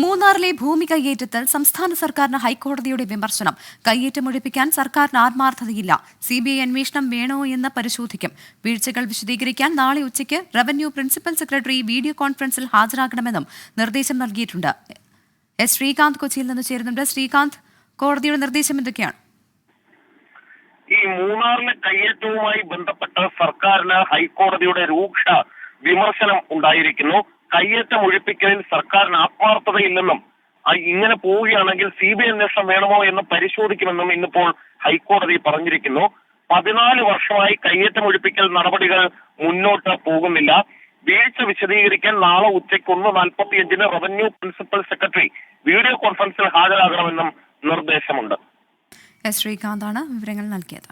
മൂന്നാറിലെ ഭൂമി കയ്യേറ്റത്തിൽ സംസ്ഥാന സർക്കാരിന് ഹൈക്കോടതിയുടെ വിമർശനം. കയ്യേറ്റം ഒഴിപ്പിക്കാൻ സർക്കാരിന് ആത്മാർത്ഥതയില്ല. CBI അന്വേഷണം വേണോ എന്ന് പരിശോധിക്കും. വീഴ്ചകൾ വിശദീകരിക്കാൻ നാളെ ഉച്ചയ്ക്ക് റവന്യൂ പ്രിൻസിപ്പൽ സെക്രട്ടറി വീഡിയോ കോൺഫറൻസിൽ ഹാജരാകണമെന്നും നിർദ്ദേശം നൽകിയിട്ടുണ്ട്. ശ്രീകാന്ത് കൊച്ചിയിൽ നിന്ന് ചേരുന്നുണ്ട്. ശ്രീകാന്ത്, കോടതിയുടെ നിർദ്ദേശം എന്തൊക്കെയാണ്? ഈ മൂന്നാറിലെ കയ്യേറ്റവുമായി ബന്ധപ്പെട്ട് സർക്കാരിന് ഹൈക്കോടതിയുടെ രൂക്ഷ വിമർശനം ഉണ്ടായിരിക്കുന്നു. കയ്യേറ്റം ഒഴിപ്പിക്കലിൽ സർക്കാരിന് ആത്മാർത്ഥതയില്ലെന്നും ഇങ്ങനെ പോവുകയാണെങ്കിൽ CBI അന്വേഷണം വേണമോ എന്ന് പരിശോധിക്കുമെന്നും ഇന്നിപ്പോൾ ഹൈക്കോടതി പറഞ്ഞിരിക്കുന്നു. 14 വർഷമായി കയ്യേറ്റം ഒഴിപ്പിക്കൽ നടപടികൾ മുന്നോട്ട് പോകുന്നില്ല. വീഴ്ച വിശദീകരിക്കാൻ നാളെ ഉച്ചയ്ക്ക് 1:45 റവന്യൂ പ്രിൻസിപ്പൽ സെക്രട്ടറി വീഡിയോ കോൺഫറൻസിൽ ഹാജരാകണമെന്നും നിർദ്ദേശമുണ്ട്. ശ്രീകാന്താണ് വിവരങ്ങൾ നൽകിയത്.